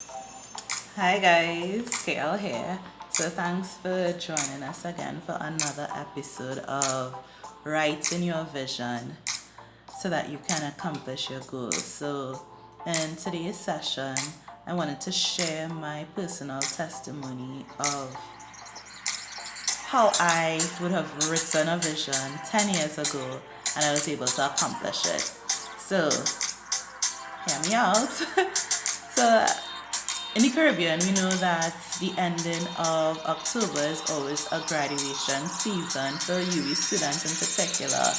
Hi guys, Kayelle here. So thanks for joining us again for another episode of Writing Your Vision so that you can accomplish your goals. So in today's session, I wanted to share my personal testimony of how I would have written a vision 10 years ago and I was able to accomplish it. So, hear me out. So, in the Caribbean, we know that the ending of October is always a graduation season for UWI students in particular.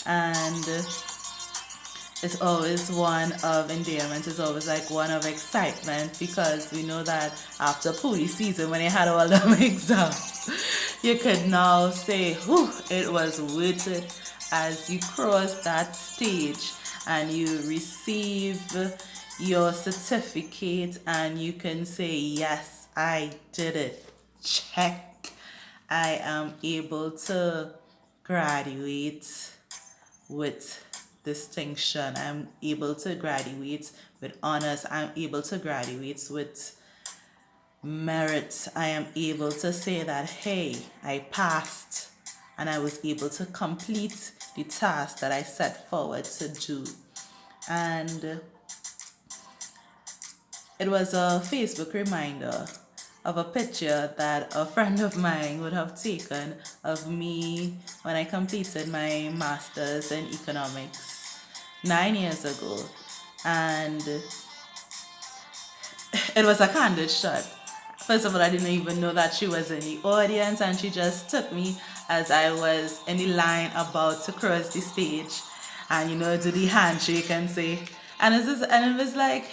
And it's always one of endearment, it's always like one of excitement because we know that after police season, when you had all them exams, you could now say, whew, it was worth it as you cross that stage and you receive your certificate and you can say, yes, I did it. Check. I am able to graduate with distinction. I'm able to graduate with honors. I'm able to graduate with merit. I am able to say that, hey, I passed and I was able to complete the task that I set forward to do. And it was a Facebook reminder of a picture that a friend of mine would have taken of me when I completed my master's in economics 9 years ago. And it was a candid shot. First of all, I didn't even know that she was in the audience, and she just took me as I was in the line about to cross the stage and, do the handshake and say, and it was like,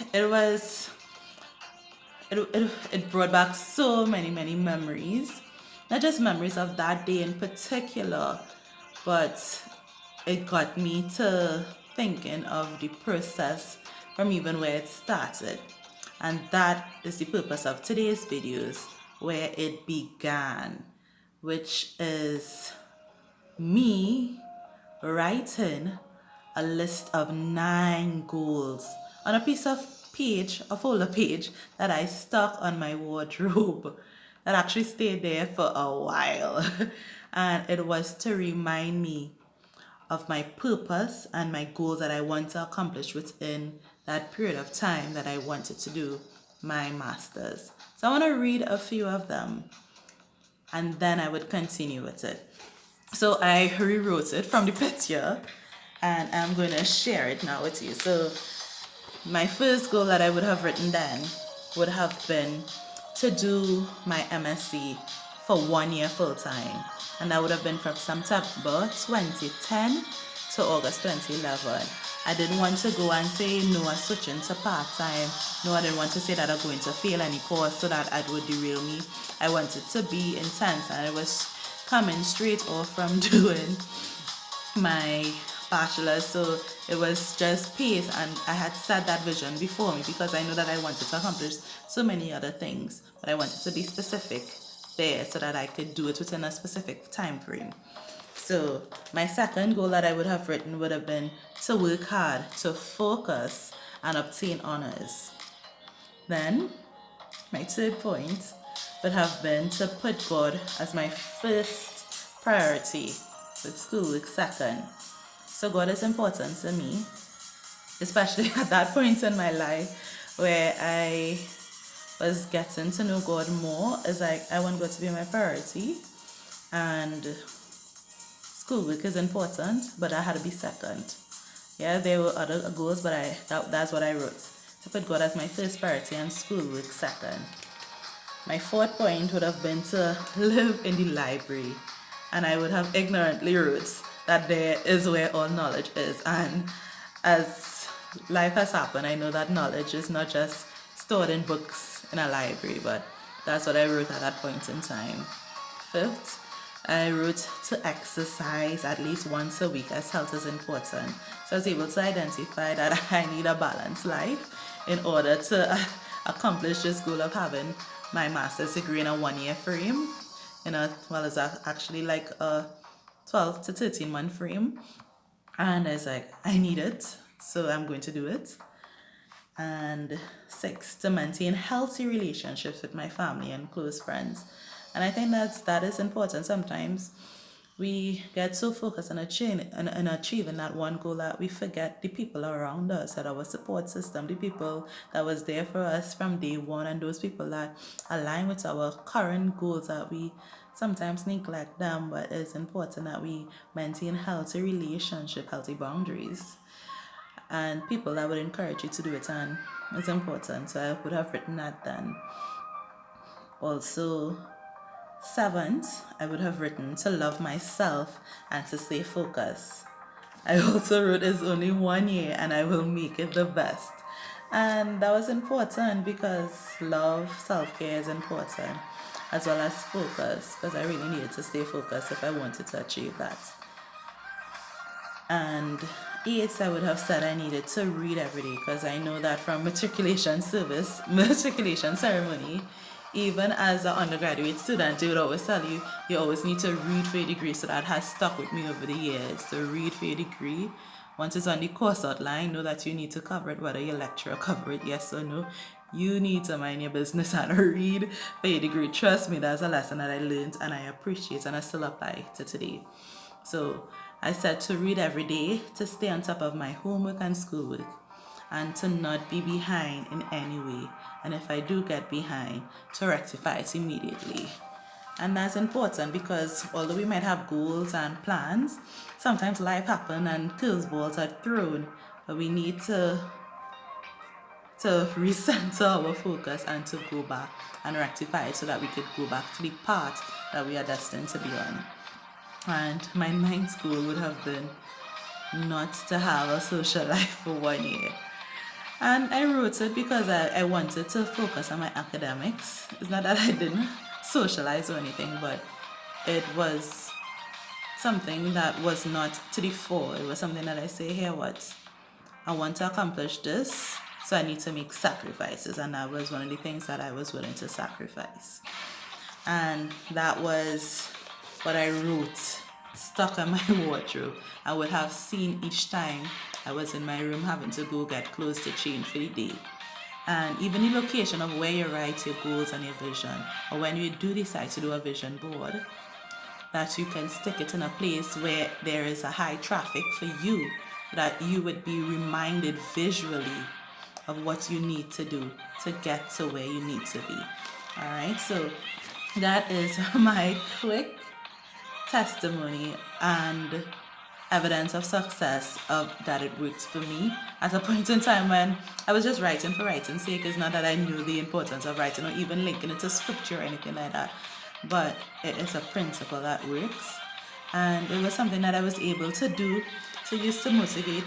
it brought back so many memories, not just memories of that day in particular, but it got me to thinking of the process from even where it started. And that is the purpose of today's videos, where it began, which is me writing a list of 9 goals on a piece of page, a folder page that I stuck on my wardrobe that actually stayed there for a while. And it was to remind me of my purpose and my goals that I want to accomplish within that period of time that I wanted to do my master's. So I want to read a few of them and then I would continue with it. So I rewrote it from the picture and I'm going to share it now with you. So my first goal that I would have written then would have been to do my MSc for 1 year full time. And that would have been from September 2010 to August 2011. I didn't want to go and say, no, I'm switching to part time. No, I didn't want to say that I'm going to fail any course so that it would derail me. I wanted to be intense, and it was coming straight off from doing my bachelor's, so it was just pace, and I had set that vision before me because I know that I wanted to accomplish so many other things, but I wanted to be specific there so that I could do it within a specific time frame. So my second goal that I would have written would have been to work hard, to focus and obtain honors. Then my third point would have been to put God as my first priority, with schoolwork second. So God is important to me, especially at that point in my life where I was getting to know God more. It's like I want God to be my priority, and schoolwork is important, but I had to be second. Yeah, there were other goals, but that's what I wrote. To put God as my first priority and schoolwork second. My fourth point would have been to live in the library, and I would have ignorantly wrote that there is where all knowledge is. And as life has happened, I know that knowledge is not just stored in books in a library, but that's what I wrote at that point in time. Fifth, I wrote to exercise at least once a week, as health is important. So I was able to identify that I need a balanced life in order to accomplish this goal of having my master's degree in a 1 year frame. It's actually like a 12 to 13 month frame. And I was like, I need it, so I'm going to do it. And 6, to maintain healthy relationships with my family and close friends. And I think that is important. Sometimes we get so focused on achieving that one goal that we forget the people around us, that our support system, the people that was there for us from day one, and those people that align with our current goals, that we sometimes neglect them. But it's important that we maintain healthy relationship, healthy boundaries, and people that would encourage you to do it, and it's important. So I would have written that then. Also, 7th, I would have written to love myself and to stay focused. I also wrote it's only 1 year and I will make it the best. And that was important because love, self-care is important, as well as focus, because I really needed to stay focused if I wanted to achieve that. And 8th, I would have said I needed to read every day, because I know that from matriculation ceremony, even as an undergraduate student, they would always tell you, you always need to read for your degree. So that has stuck with me over the years, to read for your degree. Once it's on the course outline, know that you need to cover it, whether your lecturer cover it, yes or no. You need to mind your business and read for your degree. Trust me, that's a lesson that I learned and I appreciate, and I still apply to today. So I said to read every day, to stay on top of my homework and schoolwork, and to not be behind in any way. And if I do get behind, to rectify it immediately. And that's important because although we might have goals and plans, sometimes life happens and curveballs are thrown. But we need to recenter our focus and to go back and rectify it so that we could go back to the path that we are destined to be on. And my 9th goal would have been not to have a social life for 1 year. And I wrote it because I wanted to focus on my academics. It's not that I didn't socialize or anything, but it was something that was not to the fore. It was something that I say, here, what? I want to accomplish this, so I need to make sacrifices. And that was one of the things that I was willing to sacrifice. And that was what I wrote, stuck on my wardrobe. I would have seen each time I was in my room having to go get clothes to change for the day. And even the location of where you write your goals and your vision, or when you do decide to do a vision board, that you can stick it in a place where there is a high traffic for you, that you would be reminded visually of what you need to do to get to where you need to be. All right, so that is my quick testimony and evidence of success of that it worked for me at a point in time when I was just writing for writing's sake. It's not that I knew the importance of writing or even linking it to scripture or anything like that, but it is a principle that works, and it was something that I was able to do to use to motivate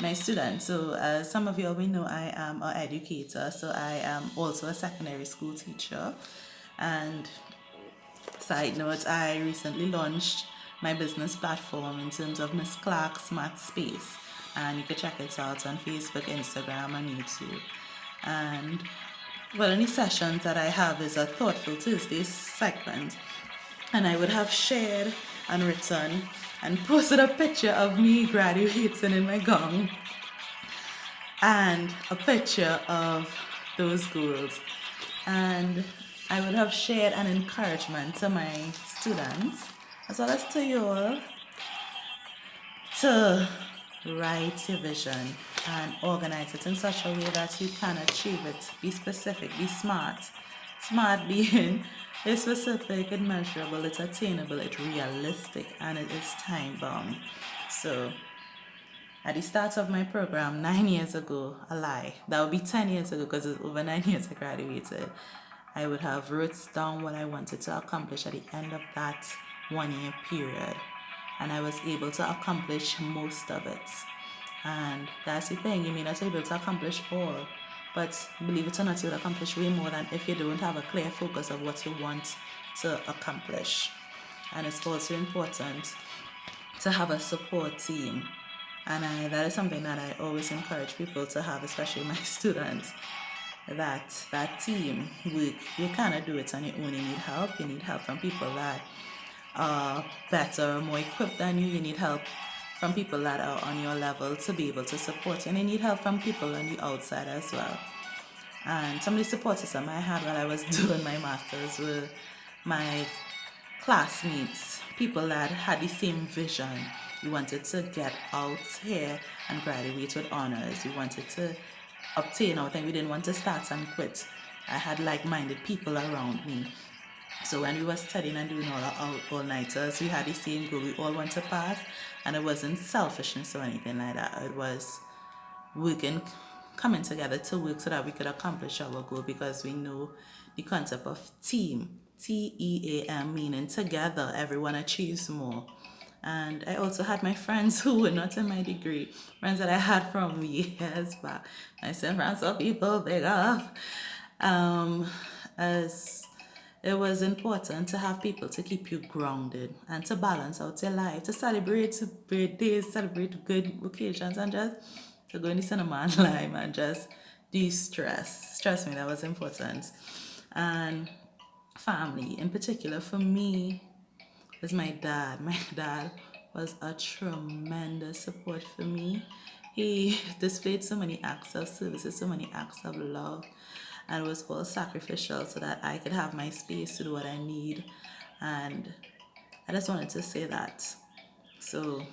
my students. So as some of you already know, I am an educator, so I am also a secondary school teacher. And side note, I recently launched my business platform in terms of Miss Clarke's Math Space, and you can check it out on Facebook, Instagram, and YouTube. And well, any sessions that I have is a Thoughtful Tuesday segment, and I would have shared and written and posted a picture of me graduating in my gown and a picture of those goals. And I would have shared an encouragement to my students, as well as to you all, to write your vision and organize it in such a way that you can achieve it. Be specific, be smart. Smart being it's specific, it's measurable, it's attainable, it's realistic, and it is time bound. So at the start of my program 9 years ago, a lie, that would be 10 years ago because it's over 9 years I graduated, I would have wrote down what I wanted to accomplish at the end of that 1 year period. And I was able to accomplish most of it. And that's the thing, you may not be able to accomplish all, but believe it or not, you'll accomplish way more than if you don't have a clear focus of what you want to accomplish. And it's also important to have a support team. And that is something that I always encourage people to have, especially my students. That team work, you cannot do it on your own. You need help. You need help from people that are better or more equipped than you. You need help from people that are on your level to be able to support you. And you need help from people on the outside as well. And some of the support system I had while I was doing my master's were my classmates, people that had the same vision. You wanted to get out here and graduate with honors. You wanted to obtain our thing. We didn't want to start and quit. I had like-minded people around me. So when we were studying and doing all our all-nighters, we had the same goal. We all want to pass, and it wasn't selfishness or anything like that. It was working, coming together to work so that we could accomplish our goal, because we know the concept of team, TEAM, meaning together, everyone achieves more. And I also had my friends who were not in my degree, friends that I had from years back. I said, friends of people, big up. As it was important to have people to keep you grounded and to balance out your life, to celebrate birthdays, celebrate good occasions, and just to go in the cinema and lime and just de-stress. Stress me, that was important. And family, in particular, for me, was my dad. My dad was a tremendous support for me. He displayed so many acts of services, so many acts of love, and was all sacrificial so that I could have my space to do what I need. And I just wanted to say that. So,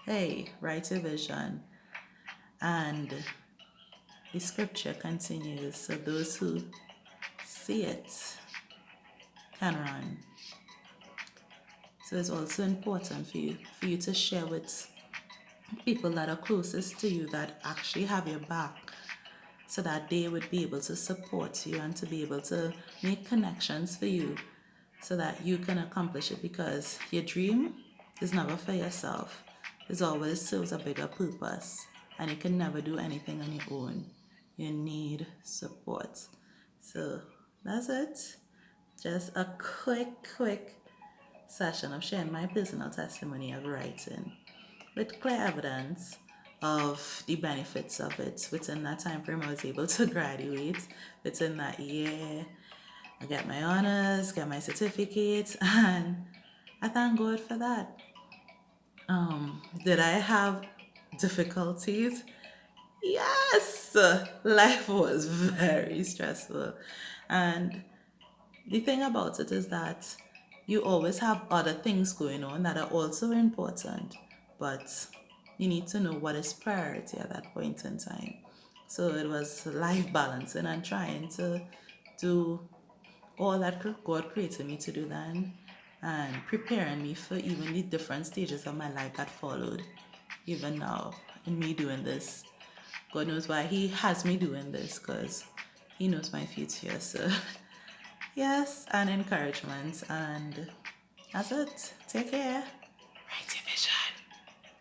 hey, write your vision. And the scripture continues. So those who see it can run. So it's also important for you to share with people that are closest to you, that actually have your back, so that they would be able to support you and to be able to make connections for you so that you can accomplish it, because your dream is never for yourself. It always serves a bigger purpose, and you can never do anything on your own. You need support. So that's it. Just a quick session of sharing my personal testimony of writing with clear evidence of the benefits of it. Within that time frame, I was able to graduate. Within that year, I got my honors, got my certificate, and I thank God for that. Did I have difficulties? Yes, life was very stressful. And the thing about it is that you always have other things going on that are also important, but you need to know what is priority at that point in time. So it was life balancing and trying to do all that God created me to do then, and preparing me for even the different stages of my life that followed. Even now, in me doing this, God knows why He has me doing this, because He knows my future. So, yes, and encouragement. And that's it. Take care.